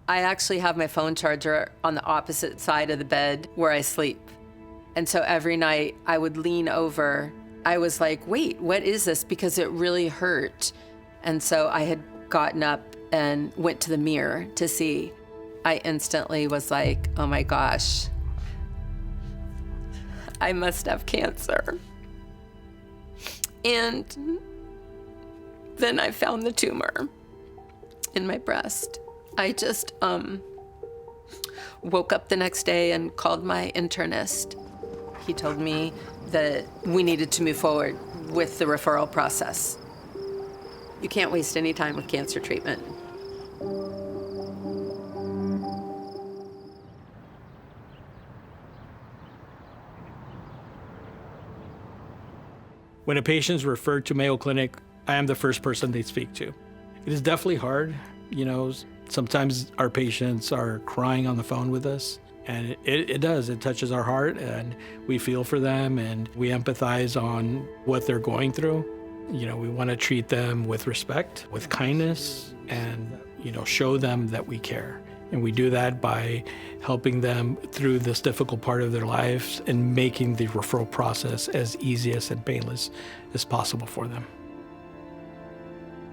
I actually have my phone charger on the opposite side of the bed where I sleep. And so every night I would lean over. I was like, wait, what is this? Because it really hurt. And so I had gotten up and went to the mirror to see. I instantly was like, oh my gosh, I must have cancer. And then I found the tumor in my breast. I just woke up the next day and called my internist. He told me that we needed to move forward with the referral process. You can't waste any time with cancer treatment. When a patient is referred to Mayo Clinic, I am the first person they speak to. It is definitely hard. You know, sometimes our patients are crying on the phone with us, and it does. It touches our heart, and we feel for them, and we empathize on what they're going through. You know, we want to treat them with respect, with kindness, and, you know, show them that we care. And we do that by helping them through this difficult part of their lives and making the referral process as easy and painless as possible for them.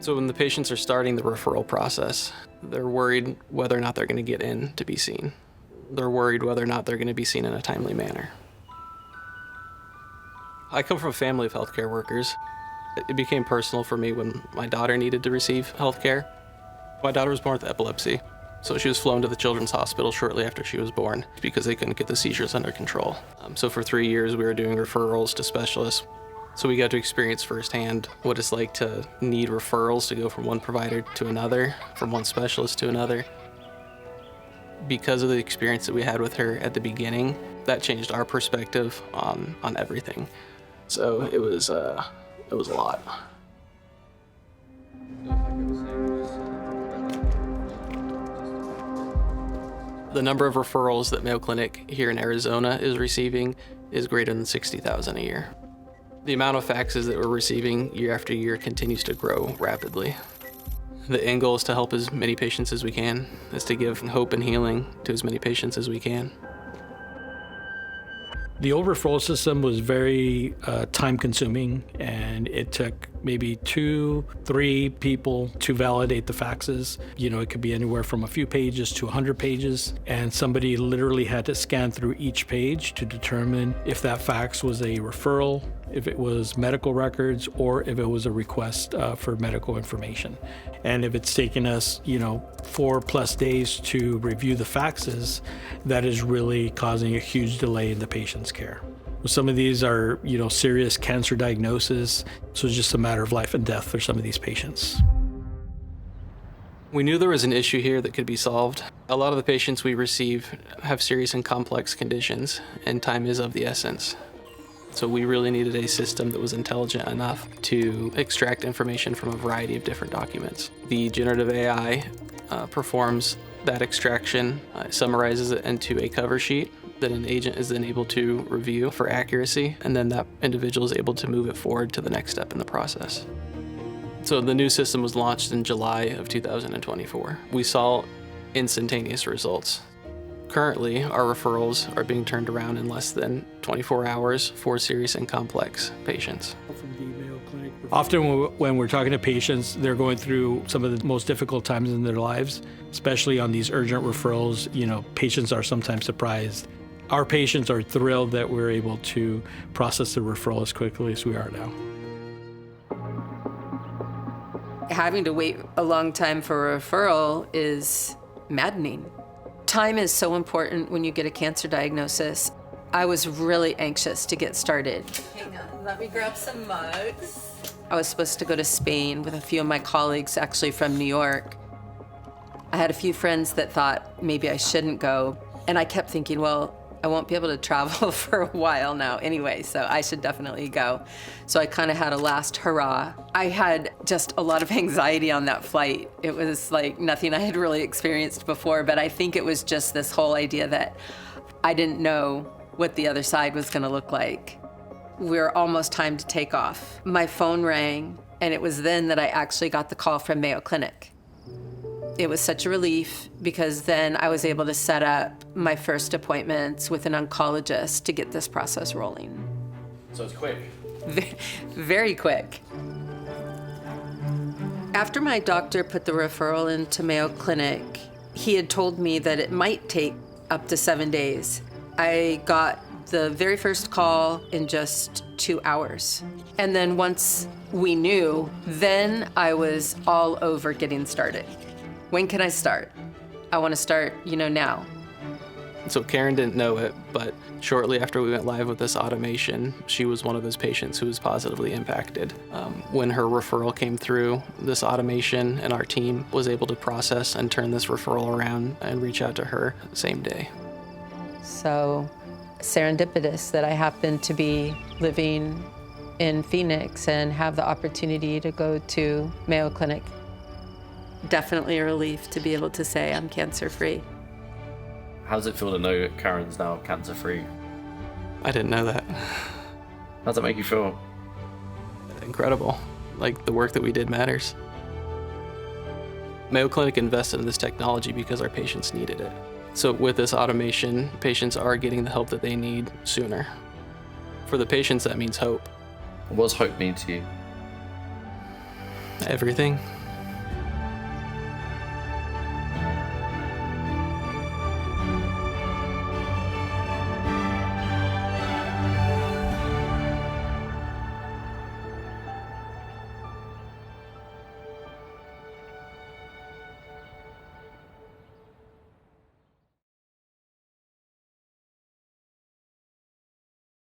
So when the patients are starting the referral process, they're worried whether or not they're going to get in to be seen. They're worried whether or not they're going to be seen in a timely manner. I come from a family of healthcare workers. It became personal for me when my daughter needed to receive healthcare. My daughter was born with epilepsy, so she was flown to the Children's Hospital shortly after she was born because they couldn't get the seizures under control. So for 3 years, we were doing referrals to specialists. So we got to experience firsthand what it's like to need referrals to go from one provider to another, from one specialist to another. Because of the experience that we had with her at the beginning, that changed our perspective on everything. So it was a lot. The number of referrals that Mayo Clinic here in Arizona is receiving is greater than 60,000 a year. The amount of faxes that we're receiving year after year continues to grow rapidly. The end goal is to help as many patients as we can, is to give hope and healing to as many patients as we can. The old referral system was very time-consuming, and it took maybe 2-3 people to validate the faxes. You know, it could be anywhere from a few pages to 100 pages, and somebody literally had to scan through each page to determine if that fax was a referral, if it was medical records, or if it was a request for medical information. And if it's taken us, 4+ days to review the faxes, that is really causing a huge delay in the patient's care. Some of these are, serious cancer diagnosis, so it's just a matter of life and death for some of these patients. We knew there was an issue here that could be solved. A lot of the patients we receive have serious and complex conditions, and time is of the essence. So we really needed a system that was intelligent enough to extract information from a variety of different documents. The generative AI performs that extraction, summarizes it into a cover sheet that an agent is then able to review for accuracy, and then that individual is able to move it forward to the next step in the process. So the new system was launched in July of 2024. We saw instantaneous results. Currently, our referrals are being turned around in less than 24 hours for serious and complex patients. Often when we're talking to patients, they're going through some of the most difficult times in their lives, especially on these urgent referrals. Patients are sometimes surprised. Our patients are thrilled that we're able to process the referral as quickly as we are now. Having to wait a long time for a referral is maddening. Time is so important when you get a cancer diagnosis. I was really anxious to get started. Hang on, let me grab some mugs. I was supposed to go to Spain with a few of my colleagues, actually from New York. I had a few friends that thought maybe I shouldn't go, and I kept thinking, well, I won't be able to travel for a while now anyway, so I should definitely go. So I kind of had a last hurrah. I had just a lot of anxiety on that flight. It was like nothing I had really experienced before, but I think it was just this whole idea that I didn't know what the other side was gonna look like. We were almost time to take off. My phone rang, and it was then that I actually got the call from Mayo Clinic. It was such a relief because then I was able to set up my first appointments with an oncologist to get this process rolling. So it's quick. Very quick. After my doctor put the referral into Mayo Clinic, he had told me that it might take up to 7 days. I got the very first call in just 2 hours. And then once we knew, then I was all over getting started. When can I start? I want to start, now. So Karen didn't know it, but shortly after we went live with this automation, she was one of those patients who was positively impacted. When her referral came through, this automation and our team was able to process and turn this referral around and reach out to her the same day. So serendipitous that I happened to be living in Phoenix and have the opportunity to go to Mayo Clinic. Definitely a relief to be able to say I'm cancer-free. How does it feel to know that Karen's now cancer-free? I didn't know that. How does that make you feel? Incredible. Like, the work that we did matters. Mayo Clinic invested in this technology because our patients needed it. So with this automation, patients are getting the help that they need sooner. For the patients, that means hope. What does hope mean to you? Everything.